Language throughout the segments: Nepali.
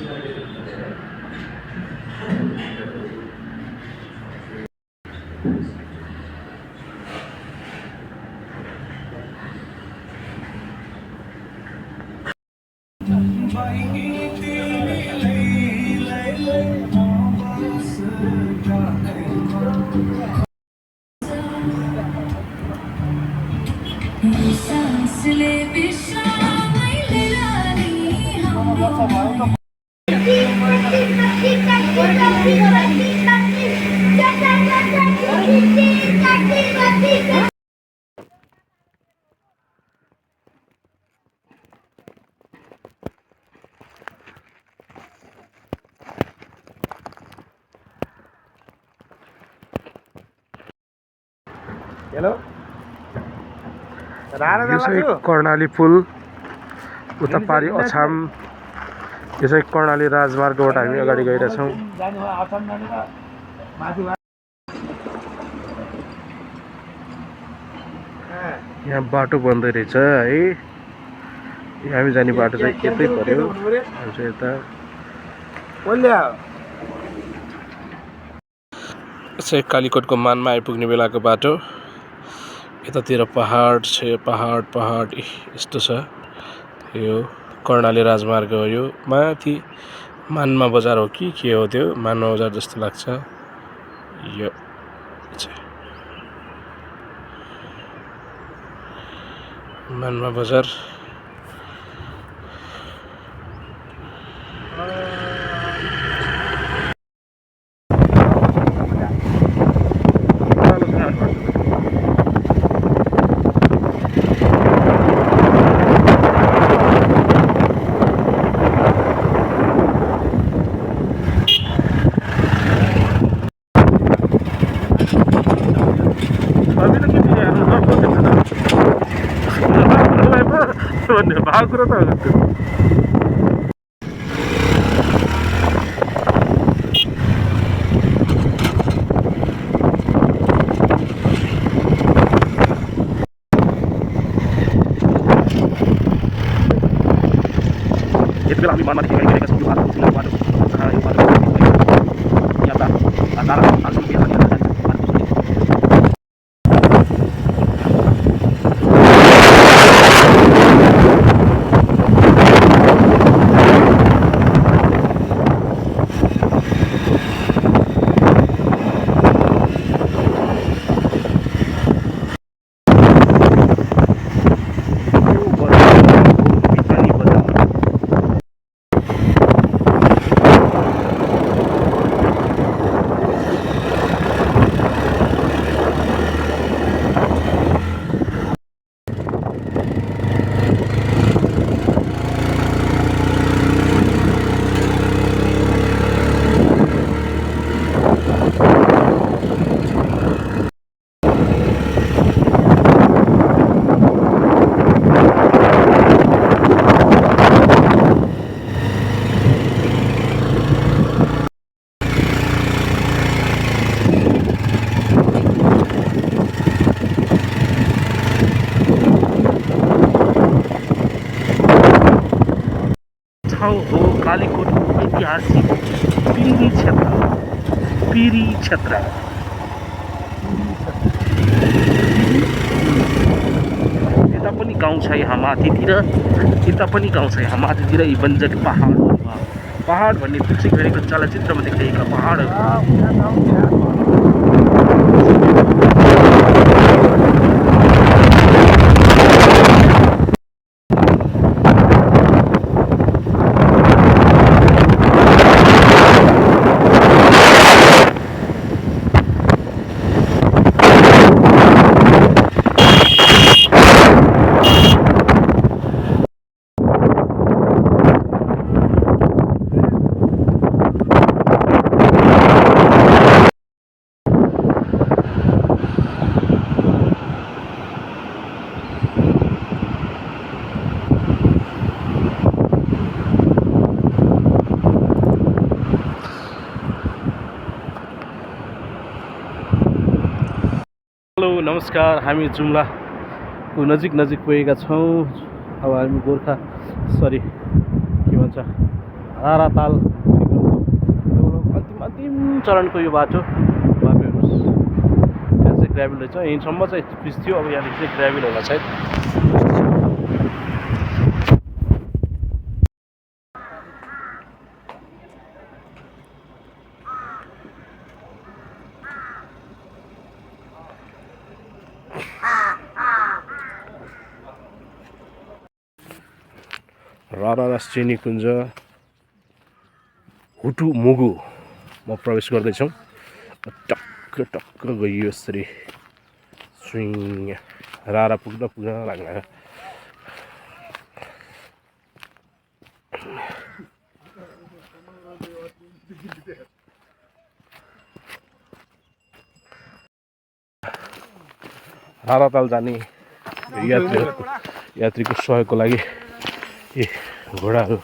हेलो यो चाहिँ कर्णाली पुल उता पारि अछाम यो चाहिँ कर्णाली राजमार्गबाट हामी अगाडि गइरहेछौँ। यहाँ बाटो बन्दै रहेछ है। हामी जाने बाटो चाहिँ यतै पर्यो। हामी चाहिँ यता चाहिँ कालीकोटको मानमा आइपुग्ने बेलाको बाटो। यतातिर पहाड छ, पहाड यस्तो छ। यो कर्णाली राजमार्ग हो। यो माथि मानमा बजार हो कि के हो, त्यो मानमा बजार जस्तो लाग्छ। यो मानमा बजार। भाकुरो त हो त्यो। यति बेला हामी मानमा गइरहेका छौँ। यो बाटो यात्रा ठाउँ हो कालीकोटको ऐतिहासिक पिरी क्षेत्र। यता पनि गाउँ छ यहाँ माथितिर, यता पनि गाउँ छ यहाँ माथितिर। यी बन्जर पहाड भन्ने पृथ्वी गरेको चलचित्रमा देखाइएका पहाडहरू। हेलो नमस्कार, हामी जुम्लाको नजिक पुगेका छौँ। अब हामी के भन्छ राराताल अन्तिम चरणको यो बाटो हेर्नुहोस्। यहाँ चाहिँ ग्राभल रहेछ, यहीँसम्म चाहिँ पिच थियो, अब यहाँदेखि चाहिँ ग्राभल होला सायद। रारादास चेनी कुञ्ज हुटु मुगु म प्रवेश गर्दैछौँ। टक्क टक्क गइयो यसरी स्विङ रारा पुग्न लाग्ला। राराताल जाने यात्रीको सहयोगको लागि घोडाहरू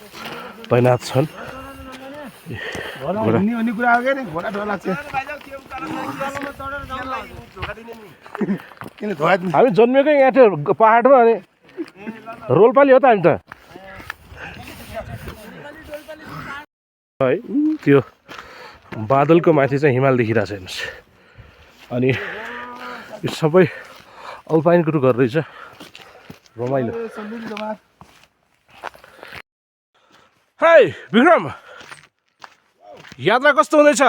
तैनात छन्। हामी जन्मेकै यहाँ थियो पहाडमा, अनि रोल्पाली हो त हामी त है। त्यो बादलको माथि चाहिँ हिमाल देखिरहेको छ हेर्नुहोस्। अनि यो सबै अल्पाइन क्रुहरू रहेछ, रमाइलो। हाई विक्रम, यात्रा कस्तो हुँदैछ?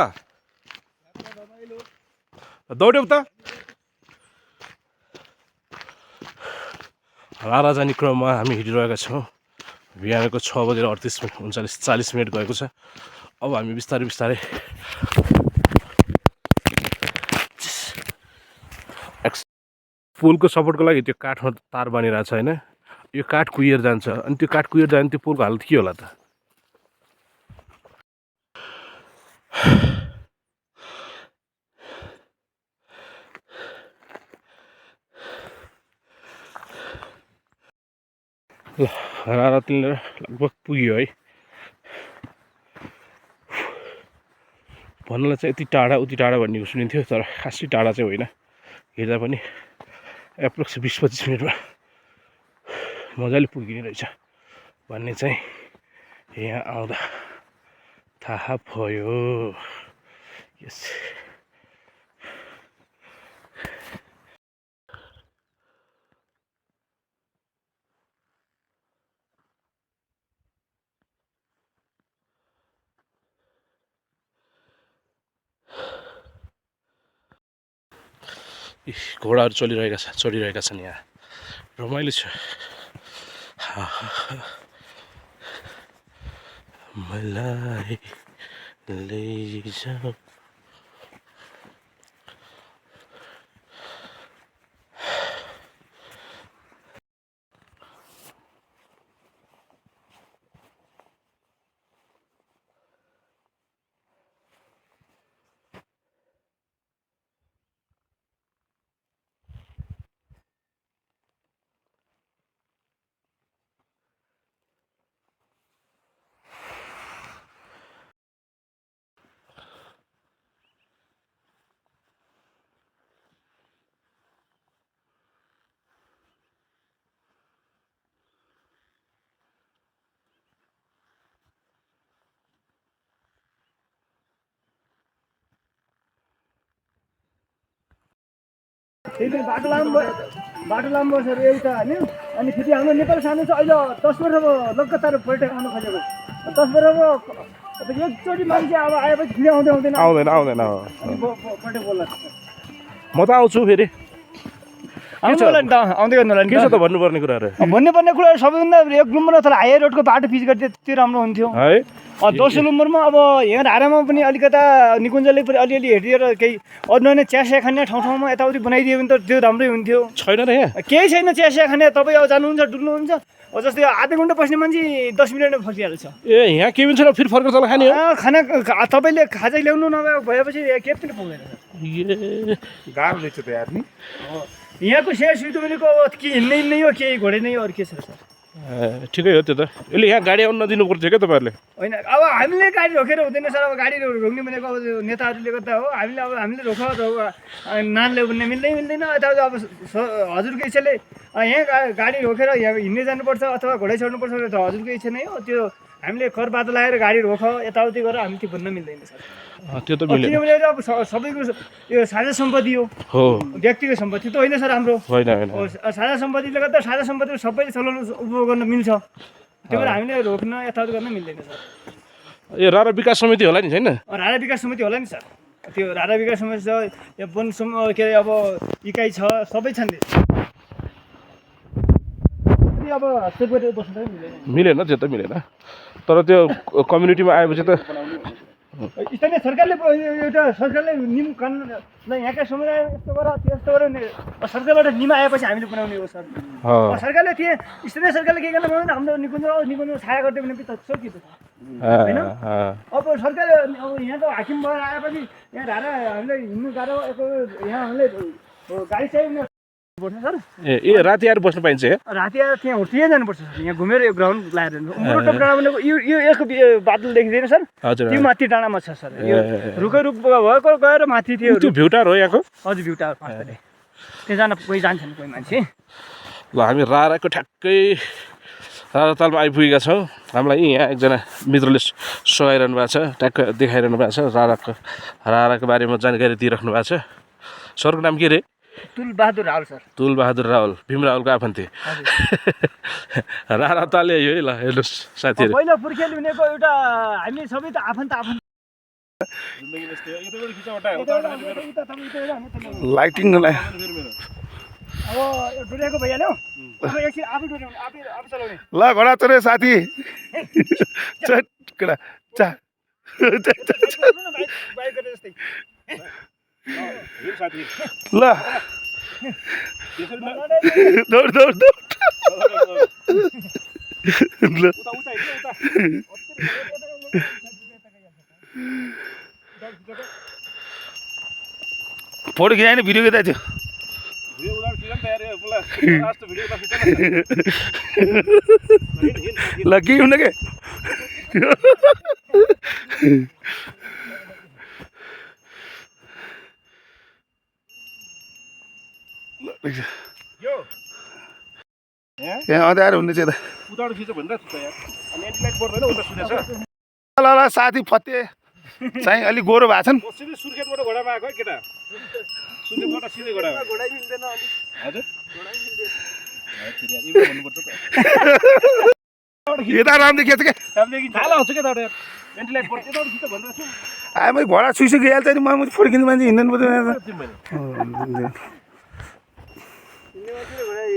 दौड्यौ त? रारा जाने क्रममा हामी हिँडिरहेका छौँ। बिहानको 6:38 गएको छ। अब हामी बिस्तारै पुलको सपोर्टको लागि त्यो काठमा तार बानिरहेको छ होइन। यो काठ कुहिएर जान्छ, अनि त्यो काठ कुहिएर जाने त्यो पुलको हालत के होला त? ल राराताल लगभग पुग्यो है। भन्नलाई चाहिँ यति टाढा उति टाढा भन्ने सुनिन्थ्यो, तर खासै टाढा चाहिँ होइन। हिँड्दा पनि एप्रोक्स 20-25 मिनटमा मजाले पुगिने रहेछ भन्ने चाहिँ यहाँ आउँदा थाहा भयो। यस घोडाहरू चढिरहेका छन्। यहाँ रमाइलो छ। मलाई लैजाऊ। बाटो लामो छ एउटा होइन। अनि फेरि हाम्रो नेपाल सानो छ, अहिले 10 वर्ष लगातार पर्यटक आउनु खोजेको। 10 वर्षको अब एकचोटि मान्छे अब आएपछि फेरि आउँदैन पर्यटक बोल्ला। म त आउँछु फेरि। आउँछ होला नि त, आउँदै गर्नु होला नि। के छ त भन्नुपर्ने कुराहरू? भन्नुपर्ने कुरा सबैभन्दा 1 नम्बर अथवा हाई रोडको बाटो पिच गरिदिए त्यो राम्रो हुन्थ्यो है। दोस्रो नम्बरमा अब यहाँ धारामा पनि अलिकता निकुञ्जले पनि अलिअलि हेरिदिएर केही अन्य चियासिया खाने ठाउँमा यताउति बनाइदियो भने त त्यो राम्रै हुन्थ्यो। छैन र यहाँ केही छैन चियासिया खाने। तपाईँ अब जानुहुन्छ डुल्नुहुन्छ, जस्तै आधा घन्टा बस्ने मान्छे 10 मिनटमा फर्किहाल्छ। ए यहाँ के पनि छैन, फेरि फर्केर तल खाने हो? खाना तपाईँले खाजा ल्याउनु नभए भएपछि केही पनि पुग्दैन। गाह्रो रहेछ त यार नि। यहाँको सेयर सुविधा अब के हिँड्नै हो, केही घोडे नै हो, अरू के छ सर? ठिकै हो त्यो त। यसले यहाँ गाडी आउनु नदिनु पर्छ क्या तपाईँहरूले? होइन, अब हामीले गाडी रोकेर हुँदैन सर। अब गाडी रोक्ने भनेको अब नेताहरूले गर्दा हो। हामीले नानले भन्ने मिल्दैन। यता अब हजुरको इच्छाले यहाँ गाडी रोकेर यहाँ हिँड्ने जानुपर्छ अथवा घोडा चढ्नुपर्छ भने त हजुरको इच्छा नै हो। त्यो हामीले कर बाटो लगाएर गाडी रोक यताउति गरेर हामी त्यो भन्न मिल्दैन सर। त्यो त मिल्यो किनभने अब सबैको यो साझा सम्पत्ति हो, व्यक्तिगत सम्पत्ति त होइन सर हाम्रो। होइन साझा सम्पत्तिले गर्दा साझा सम्पत्ति सबैले चलाउन उपभोग गर्न मिल्छ, त्यही भएर हामीले रोक्न यताउति गर्न मिल्दैन सर। यो रारा विकास समिति होला नि छैन? रारा विकास समिति होला नि सर, त्यो रारा विकास समिति छ, यो वन के अरे अब इकाइ छ, सबै छन्। अब मिलेन, त्यो त मिलेन। तर त्यो कम्युनिटीमा आएपछि त स्थानीय सरकारले एउटा सरकारले नियम कानुन यहाँका समुदाय यस्तो गर त्यस्तो गर सरकारबाट नियम आएपछि हामीले बनाउने हो सर। सरकारले के स्थानीय सरकारले के गर्न बनाउनु हाम्रो निकुञ्ज छाया गरिदियो भने त सकिन्छ होइन। अब सरकार अब यहाँ त हाकिम भएर आएपछि यहाँ धारा हामीलाई हिँड्नु गाह्रो, यहाँ हामीले गाडी चाहियो सर। ए राति आएर बस्नु पाइन्छ? राति आएर त्यहाँ जानुपर्छ सर, यहाँ घुमेर यो ग्राउन्ड लगाएर टप डाँडा भनेको यो यसको बाटो देखिँदैन सर, त्यो माथि डाँडामा छ सर। यो रुखै रुख भएको गएर माथि त्यो भ्यू टावर हो यहाँको? हजुर भ्यू टावर त्यहाँ जान कोही जान्छन् कोही मान्छे। ल हामी राराको ठ्याक्कै रारा तालमा आइपुगेका छौँ। हामीलाई यहाँ एकजना मित्रले सघाइरहनु भएको छ, ट्याक्क देखाइरहनु भएको छ, राराको बारेमा जानकारी दिइराख्नु भएको छ। सरको नाम के रे? तुलबहादुर रावल सर। तुलबहादुर रावल, भीम रावलको आफन्ती। रारा ताले यो है। ल हेर्नुहोस् साथीहरू, पहिलो पुर्खेली भनेको एउटा हामी सबै त आफन्त लाइटिङ अब यो डुरेको भइहाल्यो, अब एकछिन आफै डुर्याउने आफै चलाउने। ल घोडा चढे साथी, चट केटा चा बाइक गरेर जस्तै ल दौड दौड दौड ल फोटो खिचाएन भिडियो खिच्दा थियो। ल के हुन के यहाँ अँध्यारो हुने चाहिँ ल ल साथी फते चाहिँ अलिक गोरो भएको छन्। सुर्खेतबाट घोडामा आएको है केटा, सुर्खेतबाट सिधै घोडा घोडा मिल्दैन हजुर। यता राम्रो खिच्छ क्या, आमै घोडा सुइसु गइहाल्छ नि, म फर्किनु मान्छे हिँड्नु पर्छ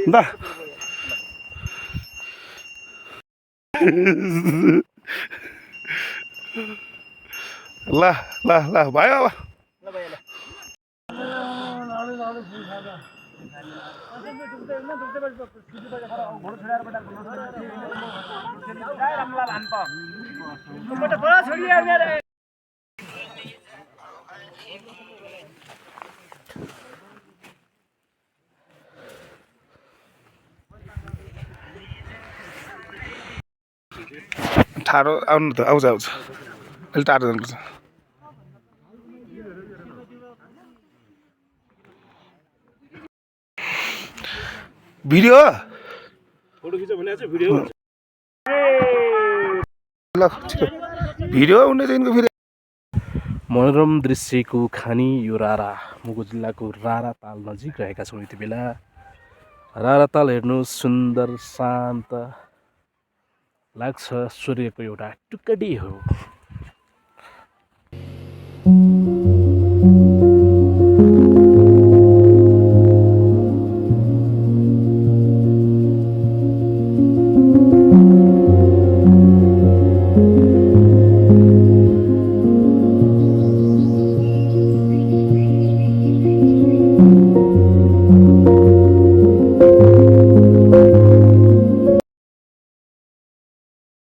ल। ल ल ल भयो अब ठाडो आउनु त आउँछ आउँछ अलिक टाढो जानुपर्छ। भिडियो फोटो खिच्छ भने चाहिँ भिडियो ल छिटो भिडियो हुने चाहिँ फेरि। मनोरम दृश्यको खानी यो रारा, मुगु जिल्लाको रारा ताल नजिक रहेका छौँ यति बेला। रारा ताल हेर्नु सुन्दर शान्त लाग्छ, सूर्यको एउटा टुक्डी हो।